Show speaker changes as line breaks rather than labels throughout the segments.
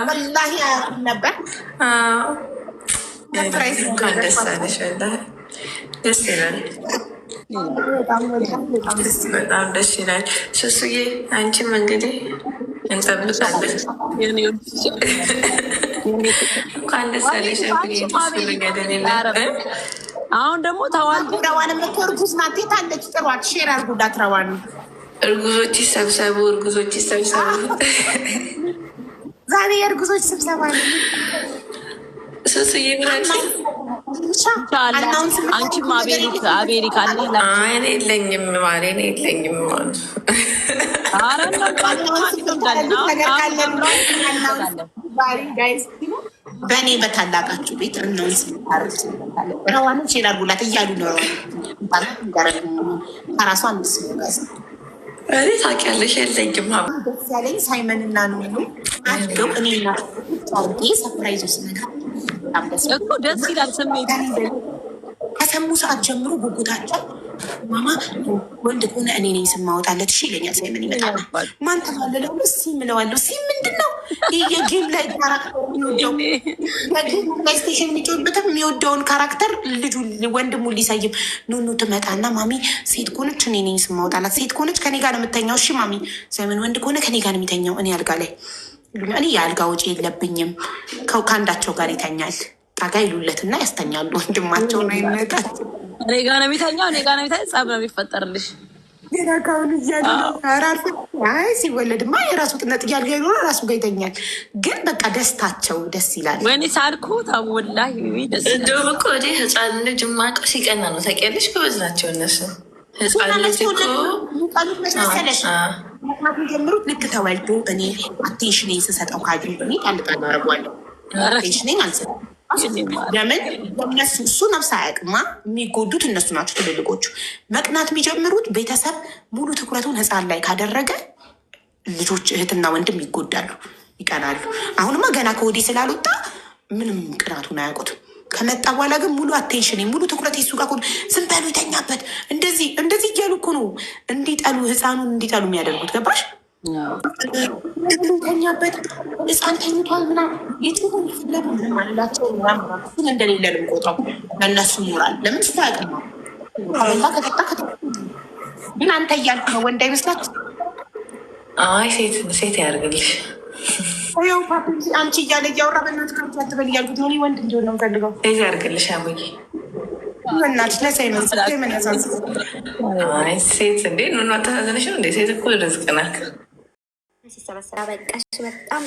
ወላሂ አያውቅም ነበር።
ደስ አለሽ። ደስ ይላል። በጣም ደስ ይላል። ሱሱዬ አንቺም እንግዲህ እንጠብቃለን። እንኳን ደስ አለሽ።
አሁን ደግሞ ተዋል
ረዋን እርጉዝ ናት። የት አለች? ጥሯት፣ ሼር አድርጉላት። ረዋን
እርጉዞች ይሰብሰቡ፣ እርጉዞች ይሰብሰቡ።
ዛሬ የእርጉዞች ስብሰባ ነው።
ሱሱዬ ብላለች።
አንቺም አቤሪካ
እኔ የለኝም ማሬ፣ እኔ የለኝም ማለት
በእኔ በታላቃችሁ ቤት እነውስ ረዋንም ሼር አድርጉላት እያሉ ነው። ከራሷ አንስ ጋዝ
እኔ ታውቂያለሽ፣ የለኝም
ደስ ያለኝ ሳይመንና ነው አድገው እኔ ሰፕራይዝ ስነጋ
ደስ ይላል ስሜት።
ከሰሙ ሰዓት ጀምሮ ጉጉታቸው ማማ ወንድ ከሆነ እኔ ነኝ ስም ማወጣለት እሺ ይለኛል። ሳይመን ይመጣል። ማን ተባለለው ሲ ምለዋለሁ። ሲ ምንድን ነው የጌም ላይ ካራክተር የሚወደው ፕሌይስቴሽን የሚጮበትም የሚወደውን ካራክተር ልጁ ወንድሙ ሊሰይም ኑኑ ትመጣና ማሚ ሴት ከሆነች እኔ ነኝ ስም ማወጣላት፣ ሴት ከሆነች ከኔ ጋር ነው የምተኛው። እሺ ማሚ ሳይመን ወንድ ከሆነ ከኔ ጋር ነው የሚተኛው። እኔ አልጋ ላይ እኔ የአልጋ ውጪ የለብኝም። ከአንዳቸው ጋር ይተኛል። ታጋ ይሉለትና ያስተኛሉ። ወንድማቸውን አይነጣል።
እኔ ጋ ነው የሚተኛው፣ እኔ ጋ ነው የሚተኛው። ጸብ ነው የሚፈጠርልሽ።
ሌላካሁን እያሉ ሲወለድማ የራሱ ጥነት እያልጋ ይኖረ ራሱ ጋር ይተኛል። ግን በቃ ደስታቸው ደስ ይላል።
ወይኔ ሳልኩ ታሞላ ደስ
እንደውም እኮ ወደ ህፃን ልጅ ማቀ ሲቀና ነው። ታውቂያለሽ፣ ጎበዝ ናቸው እነሱ። ህፃን ልጅ
እኮ መሰለሽ ጀምሩት። ልክ ተወልዶ እኔ አቴንሽን ስሰጠው ካጅ ጣልጣል አረጓለሁ። አቴንሽን አልሰጠም። ለምን እነሱ እሱ ነፍስ አያውቅማ። የሚጎዱት እነሱ ናቸው ትልልቆቹ። መቅናት የሚጀምሩት ቤተሰብ ሙሉ ትኩረቱን ህፃን ላይ ካደረገ ልጆች እህትና ወንድም ይጎዳሉ፣ ይቀናሉ። አሁንማ ገና ከወዲህ ስላልወጣ ምንም ቅናቱን አያውቁትም። ከመጣ በኋላ ግን ሙሉ አቴንሽን ሙሉ ትኩረት የሱ ጋር ዝም በሉ ይተኛበት፣ እንደዚህ እንደዚህ እያሉ እኮ ነው እንዲጠሉ ህፃኑን እንዲጠሉ የሚያደርጉት። ገባሽ? ተኛበት ህፃን ተኝቷል ምናምን የትለቡ ምንም አላቸው ምናምን እንደሌለ ልምቆጥረው ለእነሱ ሞራል ለምን ስታያቅማ ከበላ ከጠጣ ግን አንተ እያልኩ ነው። ወንድ አይመስላችሁ?
አይ ሴት ያደርግልሽ።
ያው አንቺ እያለ እያወራ በእናት ከብት አትበል እያልኩት ሆኔ ወንድ እንዲሆን ነው ፈልገው።
ሴት ያደርግልሽ አሙዬ
እናች ለሳይመን መነሳስ
ሴት እንዴ ኑኗ ተሳዘነሽ ነው እንዴ? ሴት እኮ ርዝቅ ናት።
ሲሰበሰባ በቃሽ።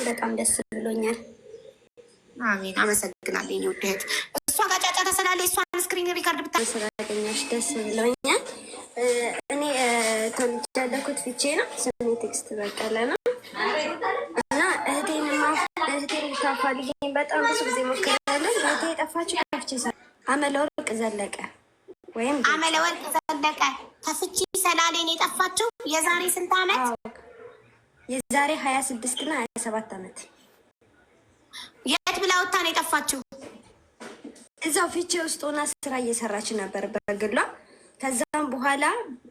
በጣም ደስ ብሎኛል።
አሜን፣ አመሰግናለሁ የኔ ውድ እህት። እሷ ጋር ጫጫታ ስላለ እሷን ስክሪን ሪካርድ
ስላገኘሽ ደስ ብሎኛል። እኔ ተወልጄ ያደኩት ፊቼ ነው። ስሜ ቴክስት በቀለ ነው እና እህቴን ልታፋልገኝ በጣም ብዙ ጊዜ ሞክራለሁ። እህቴ የጠፋችው ከፍቼ አመለወርቅ ዘለቀ ወይም
አመለወርቅ ዘለቀ ከፍቼ ሰላሌን የጠፋችው የዛሬ ስንት ዓመት?
የዛሬ 26 እና 27 ዓመት።
የት ብላ ወጥታ ነው የጠፋችው?
እዛው ፊቼ ውስጥ ሆና ስራ እየሰራች ነበር በግሏ። ከዛም በኋላ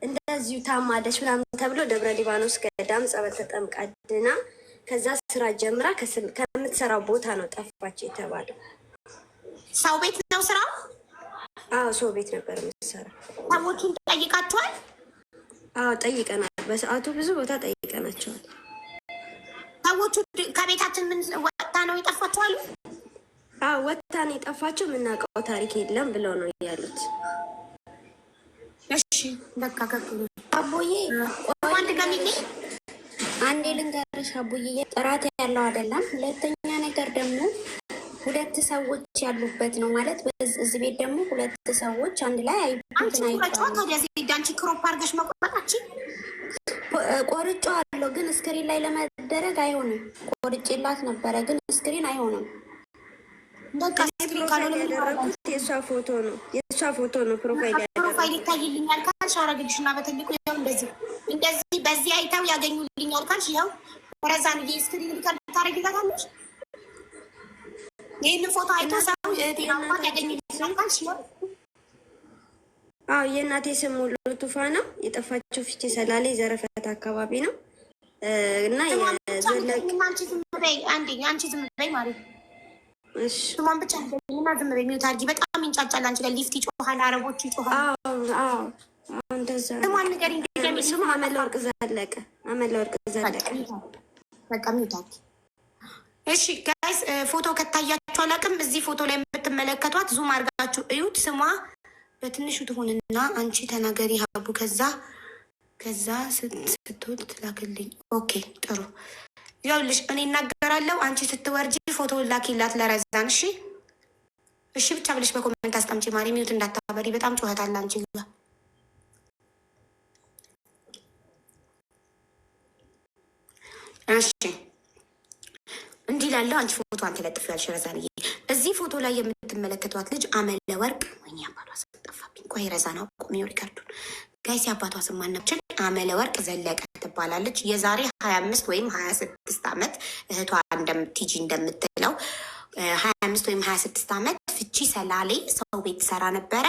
እንደዚሁ ታማለች ምናምን ተብሎ ደብረ ሊባኖስ ገዳም ጸበል ተጠምቃ ድና ከዛ ስራ ጀምራ ከምትሰራው ቦታ ነው ጠፋች የተባለው።
ሰው ቤት ነው ስራው?
አዎ ሰው ቤት ነበር የምትሰራው።
ሰዎቹን ጠይቃችኋል?
አዎ ጠይቀናል። በሰዓቱ ብዙ ቦታ ጠይቀናቸዋል።
ሰዎቹ ከቤታችን ምን ወጥታ ነው የጠፋችው አሉ?
አዎ ወጥታ ነው የጠፋችው፣ የምናውቀው ታሪክ የለም ብለው ነው ያሉት።
እሺ በቃ ከክሉ
አቦዬ
አንድ ገሚኔ
አንዴ ልንገርሽ አቦዬ፣ ጥራት ያለው አይደለም። ሁለተኛ ነገር ደግሞ ሁለት ሰዎች ያሉበት ነው ማለት በዚህ ቤት ደግሞ ሁለት ሰዎች አንድ ላይ
አንቺ ክሮፕ አድርገሽ መቆጣታችን
ቆርጬ አለው ግን ስክሪን ላይ ለመደረግ አይሆንም። ቆርጬላት ነበረ ግን ስክሪን አይሆንም።
በቃ ስክሪን ካልሆነ
ያደረኩት የእሷ ፎቶ ነው
ፕሮፋይል ይታይልኛል ካልሽ አረግልሽና በትልቁ ይኸው እንደዚህ በዚህ አይተው ያገኙልኛል ካልሽ ይኸው ወረዛን ስክሪን ሪከርድ ታደርጊላታለሽ። ይህን ፎቶ አይቶ ሰው ጤናማት ያገኙልኛል ካልሽ ይኸው
የእናቴ ስም ሙሉ ቱፋ ነው። የጠፋችው ፊቼ ሰላሌ ዘረፈት አካባቢ ነው እና
በይ አንዴ አንቺ ዝም በይ ማለት ስሟን ብቻ እና ዝም በይ ሚውት አድርጊ። በጣም ይንጫጫል አንቺ ጋር ሊፍት ይጮሃል፣ አረቦች ይጮሃል።
እንደዛ
ስሟን ንገሪኝ።
ስሟ አመለወርቅ ዘለቀ። አመለወርቅ ዘለቀ።
በቃ ሚውት አድርጊ። እሺ ጋይስ ፎቶ ከታያችሁ አላውቅም። እዚህ ፎቶ ላይ የምትመለከቷት ዙም አድርጋችሁ እዩት። ስሟ በትንሹ ትሆንና አንቺ ተናገሪ ሀቡ። ከዛ ስትወድ ትላክልኝ። ኦኬ ጥሩ ይኸውልሽ፣ እኔ እናገራለሁ። አንቺ ስትወርጂ ፎቶ ላኪላት ለረዛን። እሺ እሺ ብቻ ብለሽ በኮመንት አስቀምጪ። ማሪ ሚዩት እንዳታበሪ፣ በጣም ጩኸት አለ አንቺ ጋር። እሺ እንዲህ ላለው አንቺ ፎቶ አንተ ለጥፊያለሽ ረዛንዬ። እዚህ ፎቶ ላይ የምትመለከቷት ልጅ አመለ ወርቅ ወይኔ አባቷ ስም ጠፋብኝ። ቆይ ረዛን አቁሚው ሪካርዱን ጋይስ። የአባቷ ስም ማናችን? አመለ ወርቅ ዘለቀ ትባላለች። የዛሬ 25 ወይም 26 ዓመት እህቷ ቲጂ እንደምትለው 25 ወይም 26 ዓመት ፍቺ ሰላሌ ሰው ቤት ሰራ ነበረ።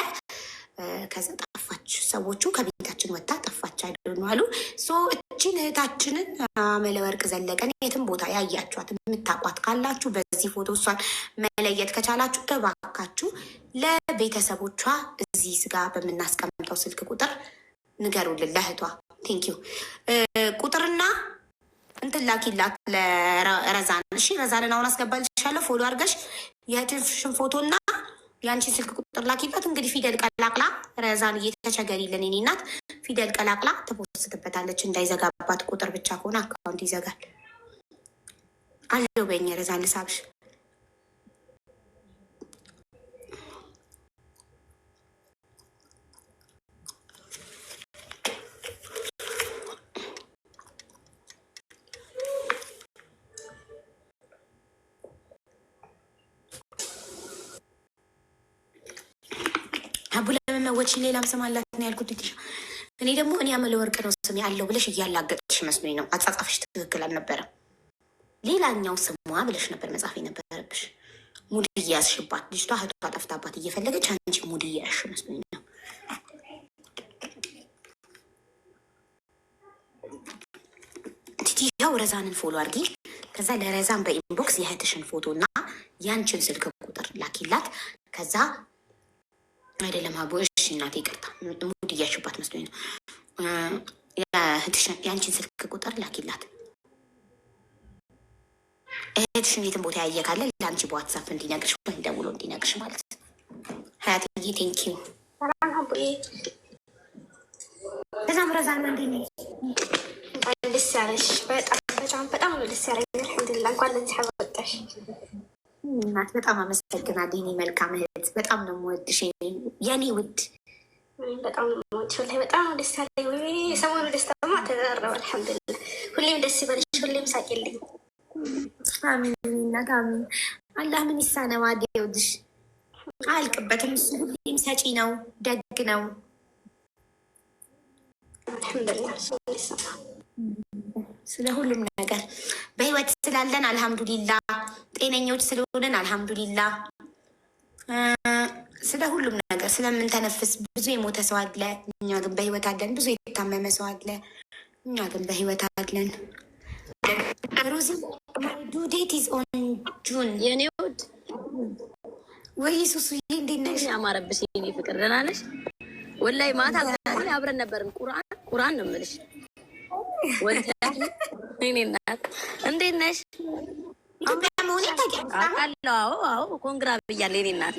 ከዛ ጠፋች። ሰዎቹ ከቤታችን ወጥታ ጠፋች አይደሉ አሉ። እችን እህታችንን አመለ ወርቅ ዘለቀን የትም ቦታ ያያችኋት የምታቋት ካላችሁ በዚህ ፎቶ እሷን መለየት ከቻላችሁ እባካችሁ ለቤተሰቦቿ እዚህ ስጋ በምናስቀምጠው ስልክ ቁጥር ንገሩልን ለእህቷ። ቴንኪዩ ቁጥርና እንትን ላኪላት ለረዛን። እሺ ረዛንን አሁን አስገባልሻለሁ። ፎሎ አድርገሽ የእህትሽን ፎቶና የአንቺን ስልክ ቁጥር ላኪላት። እንግዲህ ፊደል ቀላቅላ ረዛን እየተቸገሪልን የኔ እናት ፊደል ቀላቅላ ትፖስትበታለች። እንዳይዘጋባት ቁጥር ብቻ ከሆነ አካውንት ይዘጋል። አለው በኛ ረዛን ልሳብሽ። አቡ ለመመወች ሌላም ስም አላት ነው ያልኩት። እኔ ደግሞ እኔ አመለ ወርቅ ነው ስሜ አለው ብለሽ እያላገጥሽ መስሎኝ ነው። አጻጻፍሽ ትክክል አልነበረም። ሌላኛው ስሟ ብለሽ ነበር መጻፍ የነበረብሽ። ሙድ እያያዝሽባት ልጅቷ እህቷ ጠፍታባት እየፈለገች አንቺ ሙድ እያያዝሽ መስሎኝ ነው። ያው ረዛንን ፎሎ አድርጊ። ከዛ ለረዛን በኢንቦክስ የእህትሽን ፎቶ እና ያንቺን ስልክ ቁጥር ላኪላት። ከዛ አይደለም ሀቡ እሺ እናቴ ይቅርታ፣ ሙድ እያሽባት መስሎኝ ነው። የአንቺን ስልክ ቁጥር ላኪላት። እህትሽን የትን ቦታ ያየ ካለ ለአንቺ በዋትሳፕ እንዲነግርሽ ወይ ደውሎ እንዲነግርሽ ማለት ነው። ሀያትዬ ቴንኪዩ። በዛም ረዛን እንዴት
ደስ ያለሽ? በጣም ደስ ያለኝ። አልሐምዱሊላህ እንኳን ለዚህ አበቃሽ።
እናት በጣም አመሰግናለሁ። የኔ መልካም እህት በጣም ነው የምወድሽ የኔ ውድ።
በጣም ነው የምወድሽ ወላሂ በጣም ደስ ያለኝ። የሰሞኑ ደስታማ ተደረበ። አልሐምዱሊላህ ሁሌም ደስ ይበልሽ፣ ሁሌም ሳቂልኝ።
አሚን እናት አሚን። አላህ ምን ይሳነው አዴ ይወድሽ አያልቅበትም። እሱ ሁሌም ሰጪ ነው፣ ደግ ነው።
አልሐምዱሊላህ
ስለ ሁሉም ነገር በህይወት ስላለን አልሐምዱሊላ፣ ጤነኞች ስለሆንን አልሐምዱሊላ። ስለ ሁሉም ነገር ስለምንተነፍስ ብዙ የሞተ ሰው አለ፣ እኛ ግን በህይወት አለን። ብዙ የታመመ ሰው አለ፣ እኛ ግን በህይወት አለን። ሮዚ ዱዴት ኢዝ ኦን ጁን
የኔ ውድ
ወይ ሱሱ እንዴት ነሽ?
ያማረብሽ የኔ ፍቅር ደህና ነሽ? ወላሂ ማታ አብረን ነበርን። ቁርአን ነው የምልሽ። ወላሂ እናት እንዴት ነሽ? አውቃለሁ። አዎ ኮንግራ ብያለሁ የኔ እናት።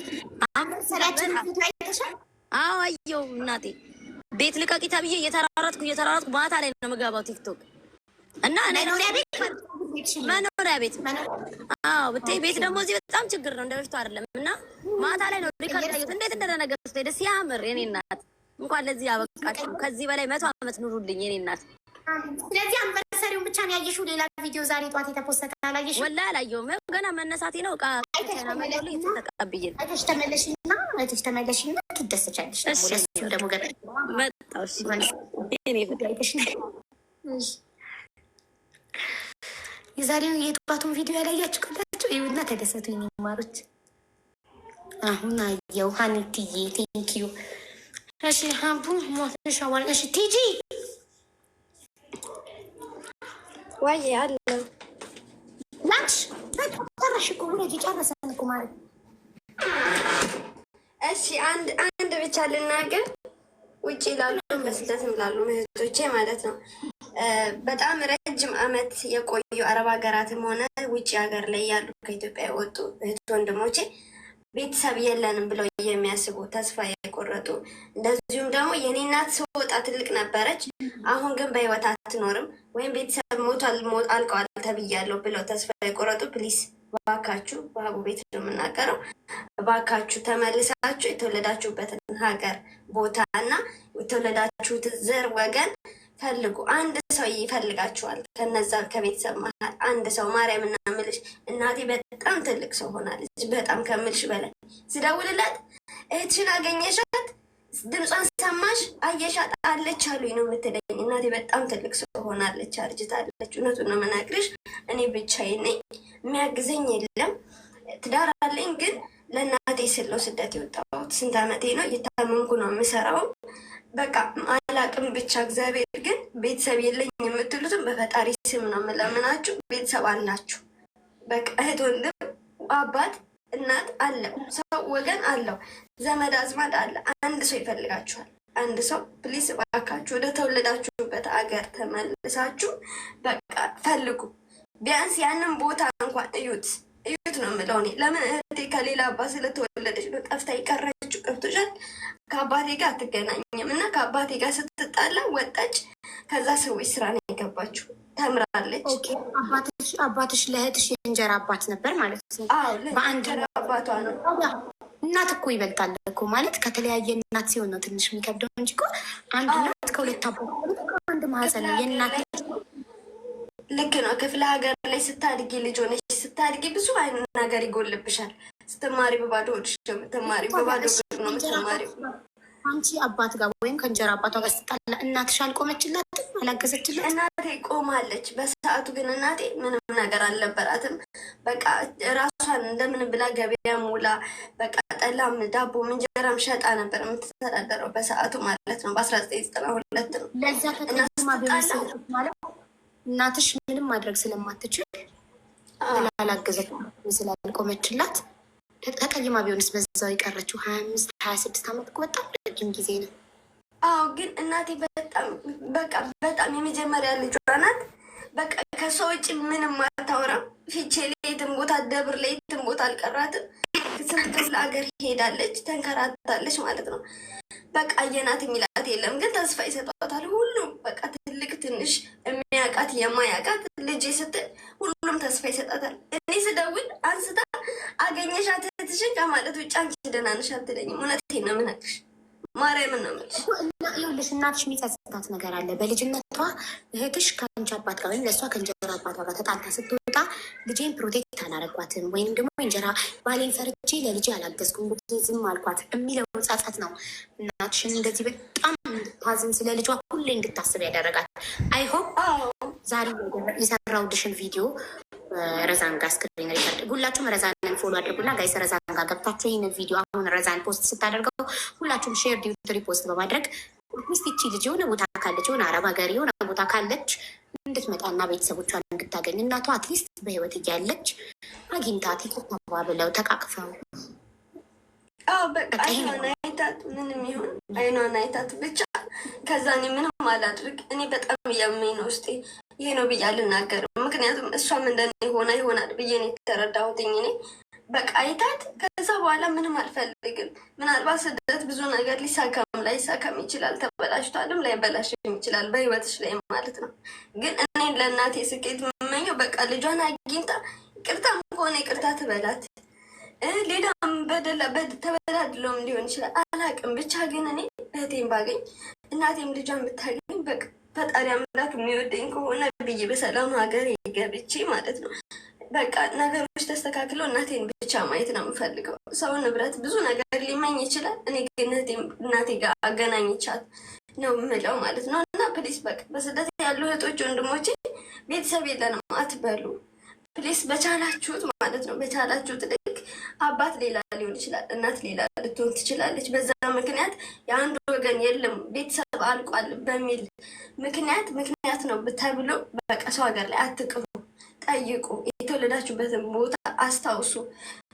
አዎ አየሁ እናቴ። ቤት ልቀቂ ተብዬ እየተራራጥኩ ማታ ላይ ነው የምገባው ቲክቶክ እና መኖሪያ ቤት። አዎ ብታይ ቤት ደግሞ እዚህ በጣም ችግር ነው፣ እንደ በፊቱ አይደለም። እና ማታ ላይ ነው ሪከርድ ያየሁት። እንዴት እንደደነገጥኩ ደስ ያምር የኔ እናት። እንኳን ለዚህ ያበቃችሁ። ከዚህ በላይ 100 ዓመት ኑሩልኝ የኔ እናት።
ስለዚህ አንቨርሰሪውን ብቻ ነው ያየሽው? ሌላ ቪዲዮ ዛሬ ጠዋት የተፖሰተ አላየሽም?
ወላሂ አላየሁም። ገና መነሳቴ ነው። እቃ ተቀብዬ
አይተሽ ተመለሽና ትደሰቻለሽ። ደግሞ ገና
መጣሁ። እኔ ፍቅር
የዛሬውን የጠዋቱን ቪዲዮ ያላያችሁ ካላችሁ ይሁና ተደሰቱ የሚማሩት። አሁን አየው ሀኒትዬ ቴንኪዩ። እሺ ሀቡ ሞትሻዋል። እሺ ቲጂ
ወይ አለው
ላንቺ ውረጅ። ጨረሰን እኮ ማለት።
እሺ አንድ ብቻ ልናገር። ውጭ ላሉ በስደትም ላሉ እህቶቼ ማለት ነው በጣም ረጅም ዓመት የቆዩ አረብ ሀገራትም ሆነ ውጭ ሀገር ላይ ያሉ ከኢትዮጵያ የወጡ እህት ወንድሞቼ ቤተሰብ የለንም ብለው የሚያስቡ ተስፋ የቆረጡ እንደዚሁም ደግሞ የኔ እናት ስወጣ ትልቅ ነበረች፣ አሁን ግን በህይወት አትኖርም ወይም ቤተሰብ ሞቷል አልቀዋል ተብያለሁ ብለው ተስፋ የቆረጡ ፕሊስ ባካችሁ፣ በአቡ ቤት ነው የምናገረው፣ ባካችሁ ተመልሳችሁ የተወለዳችሁበትን ሀገር ቦታ እና የተወለዳችሁት ዘር ወገን ፈልጉ። አንድ ሰው ይፈልጋችኋል። ከነዛ ከቤተሰብ መሀል አንድ ሰው ማርያም እና ምልሽ እናቴ በጣም ትልቅ ሰው ሆናለች። በጣም ከምልሽ በላይ ስደውልላት እህትሽን አገኘሻት፣ ድምጿን ሰማሽ፣ አየሻት አለች አሉኝ ነው የምትለኝ። እናቴ በጣም ትልቅ ሰው ሆናለች፣ አርጅታለች። እውነቱን ነው የምነግርሽ። እኔ ብቻዬን ነኝ፣ የሚያግዘኝ የለም። ትዳር አለኝ ግን ለእናቴ ስለው ስደት የወጣሁት ስንት ዓመቴ ነው። እየታመምኩ ነው የምሰራው። በቃ አላቅም ብቻ እግዚአብሔር ግን ቤተሰብ የለኝ የምትሉትም በፈጣሪ ስም ነው የምለምናችሁ። ቤተሰብ አላችሁ። በቃ እህት፣ ወንድም፣ አባት፣ እናት አለው፣ ሰው ወገን አለው፣ ዘመድ አዝማድ አለ። አንድ ሰው ይፈልጋችኋል። አንድ ሰው ፕሊስ እባካችሁ ወደ ተወለዳችሁበት አገር ተመልሳችሁ በቃ ፈልጉ። ቢያንስ ያንን ቦታ እንኳን እዩት ነው የምለው እኔ። ለምን እህቴ ከሌላ አባት ስለተወለደች ነው ጠፍታ የቀረችው። ገብቶሻል? ከአባቴ ጋር አትገናኝም እና ከአባቴ ጋር ስትጣላ ወጣች። ከዛ ሰዎች ስራ ነው የገባችው። ተምራለች።
አባትሽ ለእህትሽ የእንጀራ አባት ነበር ማለት ነው?
በአንድ አባቷ ነው።
እናት እኮ ይበልጣል እኮ ማለት ከተለያየ እናት ሲሆን ነው ትንሽ የሚከብደው እንጂ እኮ አንድ እናት ከሁለት አባት አንድ ማህፀን ነው የእናት።
ልክ ነው። ክፍለ ሀገር ላይ ስታድጊ ልጅ ሆነሽ ስታድጊ ብዙ አይነት ነገር ይጎልብሻል። ስትማሪ በባዶ ሆድሽ ነው የምትማሪ፣ በባዶ ብር ነው የምትማሪ።
አንቺ አባት ጋር ወይም ከእንጀራ አባቷ ጋር ስትጣላ እናትሽ አልቆመችላትም? አላገዘችላት?
እናቴ ቆማለች በሰዓቱ። ግን እናቴ ምንም ነገር አልነበራትም። በቃ ራሷን እንደምን ብላ ገበያ ሙላ በቃ ጠላም ዳቦም እንጀራም ሸጣ ነበር የምትተዳደረው በሰዓቱ ማለት ነው። በ1992 ነው።
ለዛ ከተማ ማለት እናትሽ ምንም ማድረግ ስለማትችል ስላላገዘች ስላልቆመችላት ተቀይማ ቢሆንስ በዛው የቀረችው 25-26 ዓመት እኮ በጣም ረጅም ጊዜ ነው።
አዎ ግን እናቴ በጣም የመጀመሪያ ልጇ ናት። በቃ ከሰው ውጭ ምንም አታወራም። ፊቼ ላይ የትም ቦታ፣ ደብር ላይ የትም ቦታ አልቀራትም። ስንት ክፍለ ሀገር ሄዳለች፣ ተንከራታለች ማለት ነው። በቃ አየናት የሚላት የለም፣ ግን ተስፋ ይሰጧታል ሁሉም። በቃ ትልቅ ትንሽ፣ የሚያውቃት የማያውቃት ልጄ ስትል ሁሉም ተስፋ ይሰጣታል። እኔ ስደውል አንስታ አገኘሻት እህትሽን ከማለት ውጭ አንቺ ደህና ነሽ አትለኝም። እውነቴን ነው የምነግርሽ፣ ማርያምን ነው የምልሽ።
ይኸውልሽ እናትሽ የሚጸጽታት ነገር አለ። በልጅነቷ እህትሽ ከአንቺ አባት ጋር ወይም ለእሷ ከእንጀራ አባቷ ጋር ተጣልታ ስትወጣ ልጄን ፕሮቴክት አላረጓትም ወይም ደግሞ እንጀራ ባሌን ፈርቼ ለልጄ አላገዝኩም ዝም አልኳት የሚለው ጸጸት ነው እናትሽን እንደዚህ በጣም እንድታዝን ስለ ልጇ ሁሌ እንድታስብ ያደረጋት። አይሆፕ ዛሬ የሰራው ድሽን ቪዲዮ ረዛን ጋር ስክሪን ሪከርድ ሁላችሁም ረዛንን ፎሎ አድርጉና ጋይስ ረዛን ጋር ገብታችሁ ይህንን ቪዲዮ አሁን ረዛን ፖስት ስታደርገው ሁላችሁም ሼር ዲዩት ሪፖስት በማድረግ ሚስት ይቺ ልጅ የሆነ ቦታ ካለች የሆነ አረብ ሀገር የሆነ ቦታ ካለች እንድትመጣና ቤተሰቦቿን እንድታገኝ እናቷ አትሊስት በህይወት እያለች አግኝታት ይቅርታ ብለው ተቃቅፈው
በቃ አይኗን አይታት ምንም ይሁን አይኗን አይታት ብቻ ከዛ እኔ ምንም አላድርግ። እኔ በጣም እያመኝ ነው ውስጤ። ይሄ ነው ብዬ አልናገርም። ምክንያቱም እሷም እንደኔ ሆና ይሆናል ብዬ ነው የተረዳሁትኝ። እኔ በቃ አይታት ከዛ በኋላ ምንም አልፈልግም። ምናልባት ስደት ብዙ ነገር ሊሳካም ላይሳካም ይችላል። ተበላሽቷልም ላይበላሽም ይችላል በህይወትሽ ላይ ማለት ነው። ግን እኔን ለእናቴ ስኬት የምመኘው በቃ ልጇን አግኝታ ይቅርታም ከሆነ ይቅርታ ትበላት፣ ሌላም ተበዳድለውም ሊሆን ይችላል አላቅም። ብቻ ግን እኔ እህቴን ባገኝ እናቴም ልጇን ብታገኝ በቃ ፈጣሪ አምላክ የሚወደኝ ከሆነ ብዬ በሰላም ሀገር ገብቼ ማለት ነው በቃ ነገሮች ተስተካክለው እናቴን ብቻ ማየት ነው የምፈልገው። ሰው ንብረት ብዙ ነገር ሊመኝ ይችላል። እኔ ግን እናቴ ጋር አገናኝቻት ነው የምለው ማለት ነው። እና ፕሊስ በቃ በስደት ያሉ እህቶች ወንድሞቼ ቤተሰብ የለንም አትበሉ ፕሊስ። በቻላችሁት ማለት ነው በቻላችሁት ልክ አባት ሌላ ሊሆን ይችላል፣ እናት ሌላ ልትሆን ትችላለች። በዛ ምክንያት የአንድ ወገን የለም ቤተሰብ አልቋል በሚል ምክንያት ነው ተብሎ በቃ ሰው ሀገር ላይ አትቅሩ። ጠይቁ፣ የተወለዳችሁበትን ቦታ አስታውሱ።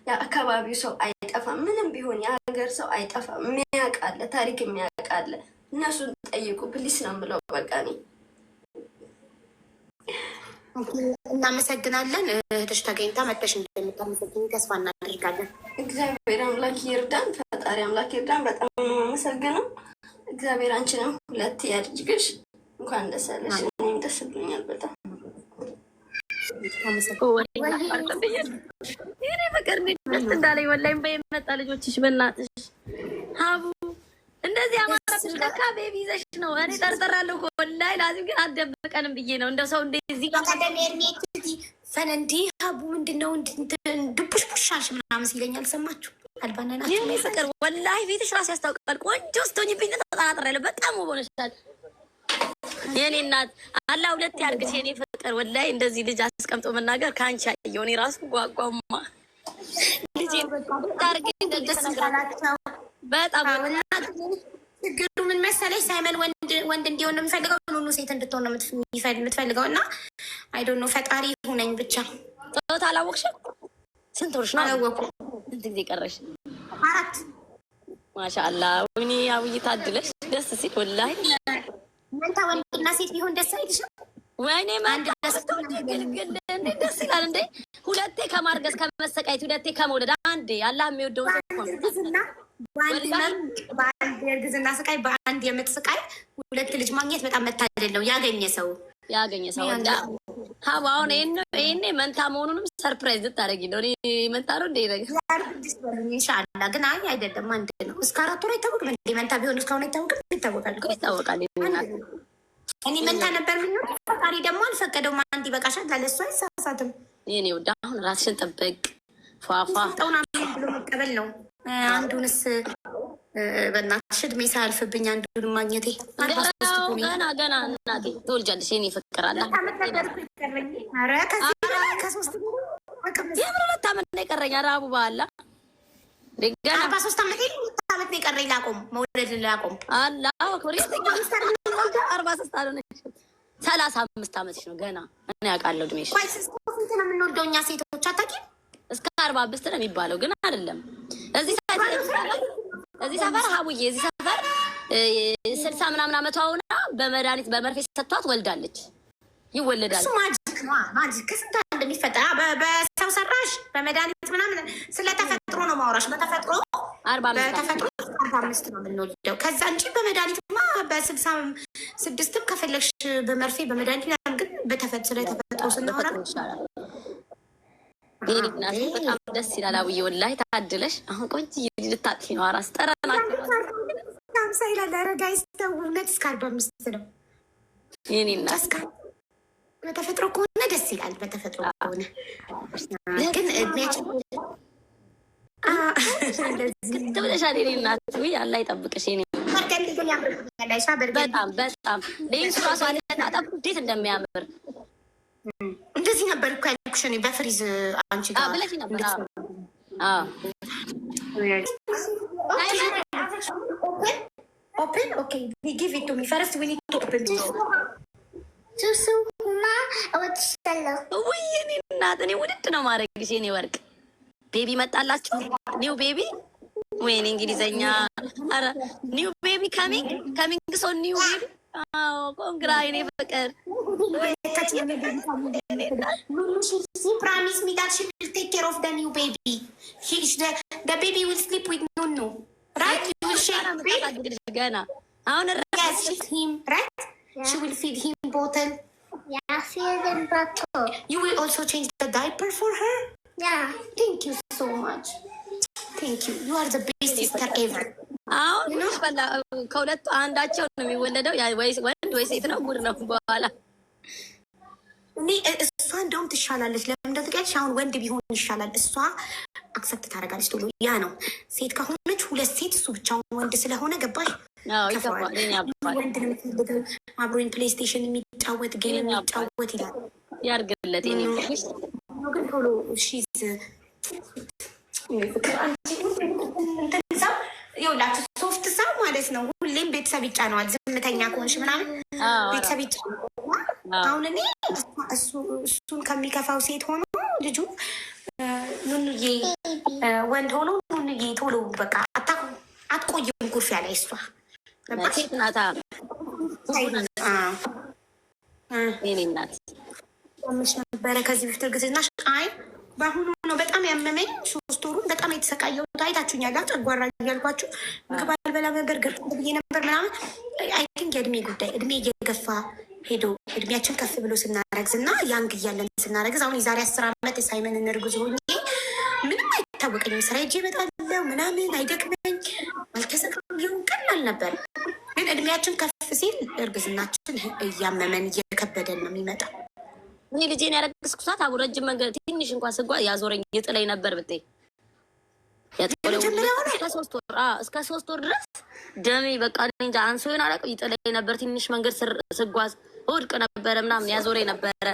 የአካባቢው ሰው አይጠፋም፣ ምንም ቢሆን የሀገር ሰው አይጠፋም። የሚያውቃለ ታሪክ የሚያውቃለ እነሱን ጠይቁ ፕሊስ ነው የምለው። በቃ እኔ
እናመሰግናለን። እህትሽ ተገኝታ መጥተሽ እንደምታመሰግኝ ተስፋ እናደርጋለን።
እግዚአብሔር አምላክ ይርዳን፣ ፈጣሪ አምላክ ይርዳን። በጣም የማመሰግነው እግዚአብሔር አንቺንም ሁለት ያድርግሽ። እንኳን ደስ ያለሽ። እኔም ደስ ብሎኛል በጣም
ይሄ ፍቅር ደስ እንዳለኝ ወላሂ በየመጣ ልጆችሽ በእናትሽ ሀቡ እንደዚህ አማራጭ ለካ ቤቢ ይዘሽ ነው። እኔ ጠርጠራለሁ እኮ ወላሂ ላዚም ግን አትደብቀንም ብዬ ነው። እንደ ሰው እንደዚህ
ፈነንዲ ሀቡ ምንድነው ድቡሽ ቡሻሽ ምናምን ሲለኝ አልሰማችሁ? አልባናናት
ይሄ ፍቅር ወላሂ ቤትሽ ራሱ ያስታውቃል። ቆንጆ ስትሆኝብኝ ተጠራጥሬያለሁ። በጣም ውብ ሆነሻል የኔ እናት። አላህ ሁለት ያርግሽ የኔ ፍቅር። ወላሂ እንደዚህ ልጅ አስቀምጦ መናገር ከአንቺ አየሁ እኔ ራሱ ጓጓማ ልጅ ታርግ እንደዚህ ተናግራቸው በጣም
ችግሩ ምን መሰለሽ፣ ሳይመን ወንድ እንዲሆን ነው የምፈልገው፣ ኑኑ ሴት እንድትሆን ነው የምትፈልገው። እና አይ ዶንት ኖ ፈጣሪ ሁነኝ ብቻ።
ጾታ አላወቅሽም? ስንት ወርሽ ነው?
አላወኩም።
ስንት ጊዜ ቀረሽ?
4
ማሻአላህ። ወይኔ አውይ ታድለሽ። ደስ ሲል ወላሂ
መንታ ወንድና ሴት ቢሆን ደስ አይልሽም?
ወይኔ ማንድ ደስ ግልግል እንዴ ደስ ይላል እንዴ! ሁለቴ ከማርገዝ ከመሰቃየት ሁለቴ ከመውለድ አንዴ አላህ የሚወደው
በአንድ የእርግዝና ስቃይ በአንድ የምጥ ስቃይ 2 ልጅ ማግኘት በጣም መታደል ነው። ያገኘ ሰው ሀቡ አሁን ይሄኔ መንታ መሆኑንም ሰርፕራይዝ ልታደርጊ ነው። መንታ ነው እንደ ነገር ኢንሻላህ። ግን አይ አይደለም አንድ ነው። እስከ 4 ወር አይታወቅም እንደ መንታ ቢሆን እስካሁን አይታወቅም። ይታወቃል። እኔ መንታ ነበር ምን ፈጣሪ ደግሞ አልፈቀደውም። አንድ ይበቃሻል አለ እሱ አይሳሳትም።
የኔ ወዳ አሁን ራስሽን ጠበቅ። ፏፏ
ጠውና ብሎ መቀበል ነው። አንዱንስ በእናትሽ እድሜ ሳያልፍብኝ አንዱን ማግኘቴ
ገና እናቴ ትወልጃለሽ የኔ ፍቅር አለ። የምር 2 ዓመት ነው የቀረኝ። ኧረ አቡ በኋላ ገና
43 ዓመት ነው የቀረኝ ላቆም መውለድ ላቆም
አላ 43 አልሆነሽ 35 ዓመትሽ ነው ገና። እኔ አውቃለሁ እድሜሽ።
ስንት ነው የምንወልደው እኛ ሴቶች አታውቂም?
እስከ 45 ነው የሚባለው ግን አይደለም። እዚህ ሰፈር ሀቡዬ እዚህ ሰፈር 60 ምናምን ዓመቷ ሆና በመድኃኒት በመርፌ ሰጥቷት ወልዳለች። ይወለዳል።
እሱ ማጂክ ስንት እንደሚፈጠር በሰው ሰራሽ በመድኃኒት ምናምን ስለተፈጥሮ ነው ማውራሽ። በተፈጥሮ 45 ነው የምንወልደው። ከዛ እንጂ በመድኃኒትማ በ66 ከፈለግሽ በመርፌ በመድኃኒት ግን ስለተፈጥሮ ስናወራ
በጣም ደስ ይላል። አብዬ ወላሂ ታድለሽ። አሁን ቆንጆ ልታጥፊ ነው። አራስ ጠራናቸው
ይላል። ረጋይ እውነት እስከ 45 ነው የኔ እናት። በተፈጥሮ ከሆነ ደስ ይላል። በተፈጥሮ ከሆነ ግን እድሜያችን ትብለሻል የኔ እናት። አላህ ይጠብቅሽ የኔ በጣም ለይሱ ራሱ አለጣጠፍ እንዴት እንደሚያምር እንደዚህ ነበር እኮ ያልኩሽ እኔ በፍሪዝ አንቺ ጋር
ብለሽ ነበር።
ኦፕን ኦኬ ጊቭ ኢት ቱ ሚ ፈርስት ዊ ኒድ ቱ ኦፕን
ሱሱማ እወድሻለሁ።
ውይ የኔ እናት እኔ ውድድ ነው ማድረግሽ የኔ ወርቅ። ቤቢ መጣላችሁ? ኒው ቤቢ ወይኔ እንግሊዘኛ። ኧረ ኒው ቤቢ ካሚንግ ሶ ኒው ቤቢ ኮንግራ የኔ ፍቅር።
promise me that she will take care of the new baby. The baby will sleep with Nunu, right? You will share
gana.
Yes, him, right? Yeah. She will feed him bottle.
Yeah, feed him bottle.
You will also change the diaper for her.
Yeah.
Thank you so much. Thank you. You are the best sister ever.
አሁን ከሁለቱ አንዳቸው ነው የሚወለደው። ወንድ ወይ ሴት ነው ጉድ ነው በኋላ።
እኔ እሷ እንደውም ትሻላለች። ለምን እንደተቀያች አሁን ወንድ ቢሆን ይሻላል። እሷ አክሰፕት ታደርጋለች ቶሎ። ያ ነው ሴት ከሆነች 2 ሴት እሱ ብቻውን ወንድ ስለሆነ ገባሽ? ወንድ ነው የምትፈልገው አብሮኝ ፕሌይስቴሽን የሚጫወት ጌም የሚጫወት ይላል።
ያርግለት የኔ
ግን ቶሎ ሺዝ ይኸውላችሁ ሶፍት ሰው ማለት ነው። ሁሌም ቤተሰብ ይጫነዋል። ዝምተኛ ከሆንሽ ምናምን ቤተሰብ ይጫነዋል። አሁን እኔ እሱን ከሚከፋው ሴት ሆኖ ልጁ ኑኑዬ ወንድ ሆኖ ኑኑዬ ቶሎ በቃ አትቆይም ኩርፊያ ላይ እሷ
ሴት ናታ። የኔ እናት
ምሽ ነበረ ከዚህ በፊት እርግዝናሽ? አይ በአሁኑ ነው በጣም ያመመኝ። 3 ወሩን በጣም የተሰቃየው አይታችሁኛል። ጨጓራ እያልኳችሁ ምግብ አልበላ ነበር፣ ገር ብዬ ነበር ምናምን። አይ ቲንክ የእድሜ ጉዳይ፣ እድሜ እየገፋ ሄዶ እድሜያችን ከፍ ብሎ ስናረግዝ እና ያንግ እያለን ስናረግዝ፣ አሁን የዛሬ 10 ዓመት ሳይመን እንርጉዝ ሆኜ ምንም አይታወቀኝም። ስራ ሄጄ እመጣለሁ ምናምን፣ አይደክመኝ፣ አልተሰቃየሁም። ቀላል ነበር። ግን እድሜያችን ከፍ ሲል እርግዝናችን እያመመን እየከበደን ነው የሚመጣው።
እኔ ልጄን ያረግዝኩ ሰዓት አቡ ረጅም መንገድ ትንሽ እንኳን ስጓዝ ያዞረኝ ይጥለኝ ነበር ብታይ። እስከ 3 ወር ድረስ ደሜ በቃ እንጃ አንሶኝ አላውቅም፣ ይጥለኝ ነበር። ትንሽ መንገድ ስጓዝ እወድቅ ነበረ ምናምን፣ ያዞረኝ ነበረ፣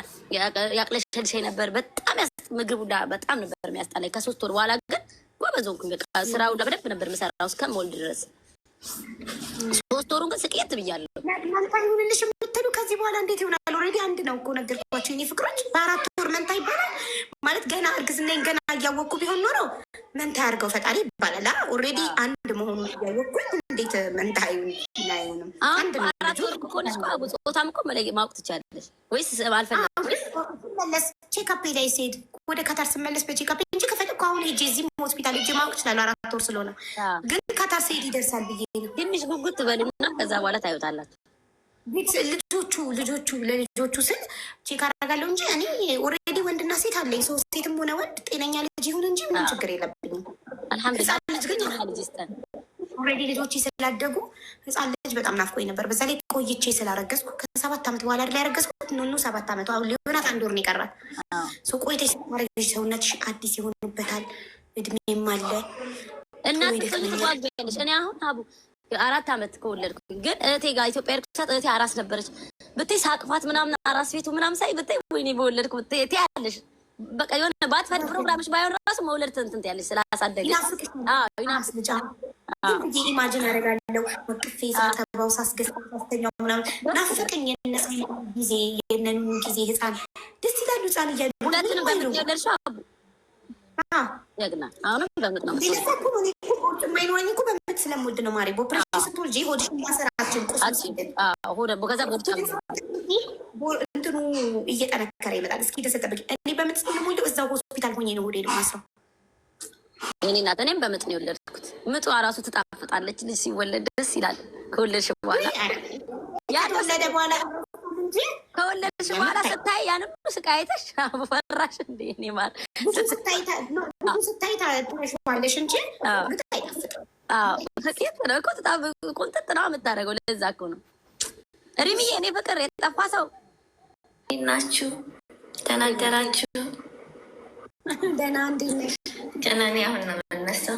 ያቅለሸልሸኝ ነበር። በጣም ምግቡ በጣም ነበር የሚያስጠላኝ። ከ3 ወር በኋላ ግን ጎበዝ ሆንኩኝ። በቃ ስራው በደንብ ነበር የምሰራው እስከምወልድ ድረስ። 3 ወሩን ግን ስቅየት ብያለሁ።
መንታ ይሁንልሽ የምትሉ ከዚህ በኋላ እንዴት ይሆናል? ኦልሬዲ አንድ ነው እኮ ነገርኳቸው። የኔ ፍቅሮች በ4 ወር መንታ ይባላል ማለት ገና እርግዝናዬን ገና እያወቅኩ ቢሆን ኖሮ መንታ ያድርገው ፈጣሪ ይባላል። ኦልሬዲ አንድ መሆኑን እያወቅኩኝ እንዴት መንታ አይሆንም? አንድ ነው።
4 ወር እኮ ነሽ። ጾታም እኮ ማወቅ ትችላለሽ ወይስ
አልፈለግም? ቼክአፕ ላይ ስሄድ ወደ ካታር ስመለስ በቼክአፕ እንጂ ከፈለግኩ አሁን ሄጄ እዚህም ሆስፒታል ሄጄ ማወቅ እችላለሁ። 4 ወር ስለሆነ ግን ካታር ስሄድ ይደርሳል ብዬ ነው።
ትንሽ ጉጉት ትበሉና ከዛ በኋላ ታዩታላችሁ።
ለልጆቹ ስል ቼክ አደርጋለሁ እንጂ እኔ ኦልሬዲ ወንድና ሴት አለኝ። 3 ሴትም ሆነ ወንድ ጤነኛ ልጅ ይሁን እንጂ ምንም ችግር የለብኝም።
አልሐምዱሊላህ።
ልጅ ግን ኦልሬዲ ልጆች ስላደጉ ህፃን ልጅ በጣም ናፍቆኝ ነበር። በዛ ላይ ቆይቼ ስላረገዝኩ ከ7 ዓመት በኋላ ላይ ያረገዝኩት ኑኑ 7 ዓመቱ አሁን ሊሆናት 1 ወር ነው የቀራት። ቆይተሽ ስታረግዥ ሰውነትሽ አዲስ ይሆንበታል፣ እድሜም አለ።
እናት ትዋጋለች። እኔ አሁን አቡ 4 ዓመት ከወለድኩኝ ግን እህቴ ጋር ኢትዮጵያ ርኩሳት እህቴ አራስ ነበረች ብታይ ሳቅፋት ምናምን አራስ ቤቱ ምናምን ሳይ ብታይ ወይኔ በወለድኩ ብታይ እህቴ ያለሽ በቃ የሆነ ባትፈድ ፕሮግራምሽ ባይሆን ራሱ መውለድ ትንትንት ያለሽ ስላሳደገ
ኢማጂን ያደርጋለሁ ወቅፌ ሳተባው ሳስተኛው ምናምን ናፍቀኝ። የነሳ ጊዜ የነኑ ጊዜ ህፃን ደስ ይላሉ። ህፃን እያሉ
ሁለቱንም በምጥ ያደርሻ አቡ ደግና አሁንም በምጥ ነው
ማይኖኝ እኮ በምት ስለምወድ ነው። ማሪ በኦፕሬሽን ስትወልጂ ሆድሽ ማሰራችን
ከዛ
እንትኑ እየጠነከረ ይመጣል። እስኪ ተሰጠበቂ እኔ በምት ስለምወልደው እዛው ሆስፒታል ሆኜ ነው ሆዴ ነው ማስረው።
እኔ እናት እኔም በምጥ ነው የወለድኩት። ምጧ ራሱ ትጣፍጣለች። ልጅ ሲወለድ ደስ ይላል። ከወለድሽ በኋላ
ያልወለደ በኋላ
ከወለድሽ በኋላ ስታይ ያንም ስቃይ አይተሽ ፈራሽ እንዴ? እኔ ማለት
ስታይ ትረሽዋለሽ እንጂ አይጣፍጥም።
ከጤት ነው እኮ ቁንጥጥ ነው የምታደርገው። ለዛ እኮ ነው ሪሚዬ፣ እኔ ፍቅር የጠፋ ሰው
ናችሁ ተናገራችሁ።
ደህና እንዴት ነሽ?
ገና እኔ አሁን ነው የምነሳው።